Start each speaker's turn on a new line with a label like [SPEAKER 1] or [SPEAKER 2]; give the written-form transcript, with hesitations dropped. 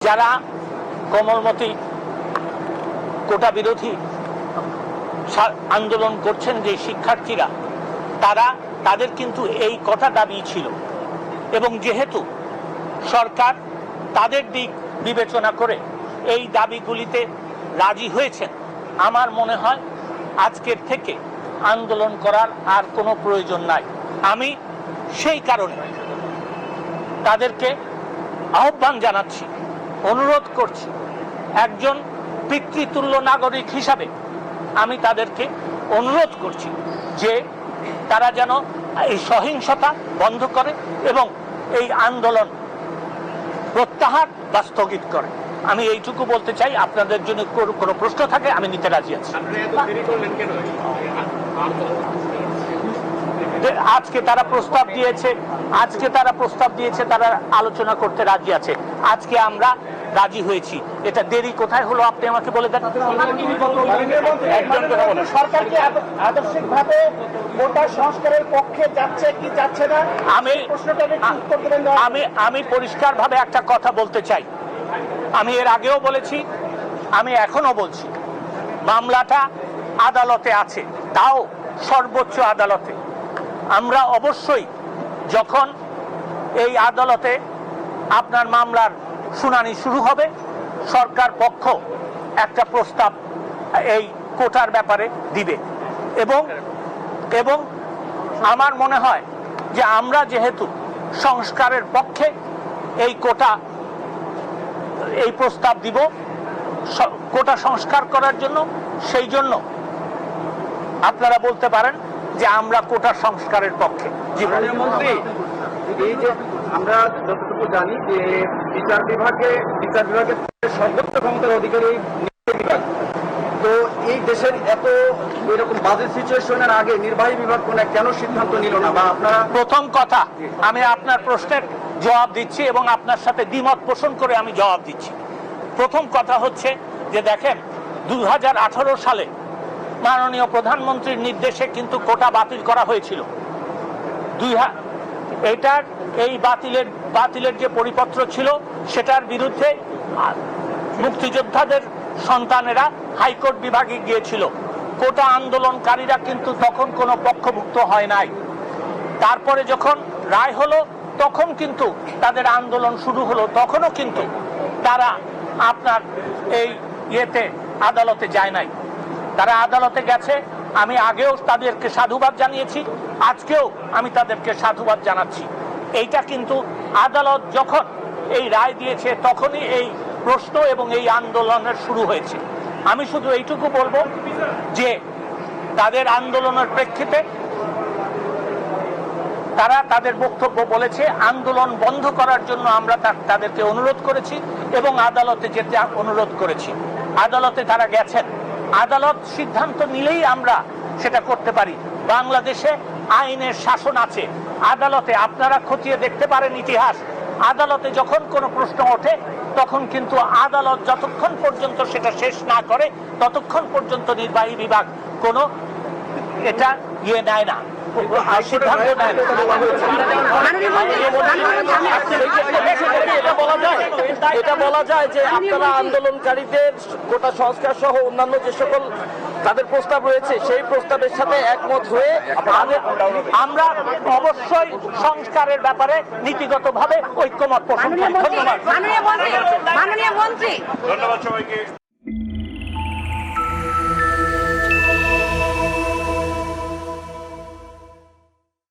[SPEAKER 1] যারা কোমলমতি কোটা বিরোধী আন্দোলন করছেন যে শিক্ষার্থীরা, তাদের কিন্তু এই কথা দাবি ছিল, এবং যেহেতু সরকার তাদের দিক বিবেচনা করে এই দাবিগুলিতে রাজি হয়েছেন, আমার মনে হয় আজকের থেকে আন্দোলন করার আর কোনো প্রয়োজন নাই। আমি সেই কারণে তাদেরকে আহ্বান জানাচ্ছি, অনুরোধ করছি, একজন পিতৃতুল্য নাগরিক হিসাবে আমি তাদেরকে অনুরোধ করছি যে তারা যেন এই সহিংসতা বন্ধ করে এবং এই আন্দোলন প্রত্যাহার বা স্থগিত করে। আমি এইটুকু বলতে চাই। আপনাদের জন্য কোনো প্রশ্ন থাকে আমি নিতে রাজি আছি। আজকে তারা প্রস্তাব দিয়েছে, তারা আলোচনা করতে রাজি আছে। আজকে আমরা রাজি হয়েছি। এটা দেরি কোথায় হলো আপনি আমাকে বলে দেন।
[SPEAKER 2] সরকার কি আদর্শিকভাবে কোটা সংস্কারের পক্ষে যাচ্ছে কি যাচ্ছে না,
[SPEAKER 1] আমি পরিষ্কারভাবে একটা কথা বলতে চাই। আমি এর আগেও বলেছি, আমি এখনো বলছি, মামলাটা আদালতে আছে, তাও সর্বোচ্চ আদালতে। আমরা অবশ্যই যখন এই আদালতে আপনার মামলার শুনানি শুরু হবে, সরকার পক্ষ একটা প্রস্তাব এই কোটার ব্যাপারে দিবে, এবং আমার মনে হয় যে আমরা যেহেতু সংস্কারের পক্ষে এই প্রস্তাব দিব কোটা সংস্কার করার জন্য, সেই জন্য আপনারা বলতে পারেন যে আমরা কোটা সংস্কারের পক্ষে।
[SPEAKER 2] মন্ত্রী, এই যে আমরা যতটুকু জানি যে বিচার বিভাগের সর্বোচ্চ ক্ষমতার অধিকারী বিভাগ, তো এই দেশের এত এরকম বাজে সিচুয়েশনের আগে নির্বাহী বিভাগ কেন সিদ্ধান্ত নিল না? বা আপনারা,
[SPEAKER 1] প্রথম কথা, আমি আপনার প্রশ্নের জবাব দিচ্ছি এবং আপনার সাথে দ্বিমত পোষণ করে আমি জবাব দিচ্ছি। প্রথম কথা হচ্ছে যে দেখেন, 2018 সালে মাননীয় প্রধানমন্ত্রীর নির্দেশে কিন্তু কোটা বাতিল করা হয়েছিল। এই বাতিলের যে পরিপত্র ছিল, সেটার বিরুদ্ধে মুক্তিযোদ্ধাদের সন্তানেরা হাইকোর্ট বিভাগে গিয়েছিল। কোটা আন্দোলনকারীরা কিন্তু তখন কোনো পক্ষভুক্ত হয় নাই। তারপরে যখন রায় হলো, তখন কিন্তু তাদের আন্দোলন শুরু হলো। তখনও কিন্তু তারা আপনার এই আদালতে যায় নাই, তারা আদালতে গেছে। আমি আগেও তাদেরকে সাধুবাদ জানিয়েছি, আজকেও আমি তাদেরকে সাধুবাদ জানাচ্ছি। এইটা কিন্তু আদালত যখন এই রায় দিয়েছে, তখনই এই প্রশ্ন এবং এই আন্দোলনের শুরু হয়েছে। আমি শুধু এইটুকু বলবো যে তাদের আন্দোলনের প্রেক্ষিতে তারা তাদের বক্তব্য বলেছে, আন্দোলন বন্ধ করার জন্য আমরা তাদেরকে অনুরোধ করেছি এবং আদালতে যেতে অনুরোধ করেছি। আদালতে তারা গেছেন, আদালত সিদ্ধান্ত নিলেই আমরা সেটা করতে পারি। বাংলাদেশে আইনের শাসন আছে। আদালতে আপনারা খতিয়ে দেখতে পারেন ইতিহাস, আদালতে যখন কোনো প্রশ্ন ওঠে তখন কিন্তু আদালত যতক্ষণ পর্যন্ত সেটা শেষ না করে ততক্ষণ পর্যন্ত নির্বাহী বিভাগ কোনো এটা নেয় না, সিদ্ধান্ত নেয় না।
[SPEAKER 3] এটা বলা যায় যে আপনারা আন্দোলনকারীদের কোটা সংস্কার সহ অন্যান্য যে সকল তাদের প্রস্তাব রয়েছে, সেই প্রস্তাবের সাথে একমত হয়ে
[SPEAKER 1] আমরা অবশ্যই সংস্কারের ব্যাপারে নীতিগতভাবে ঐক্যমত পোষণ করি। ধন্যবাদ।
[SPEAKER 4] মাননীয় মন্ত্রী,
[SPEAKER 5] ধন্যবাদ সবাইকে।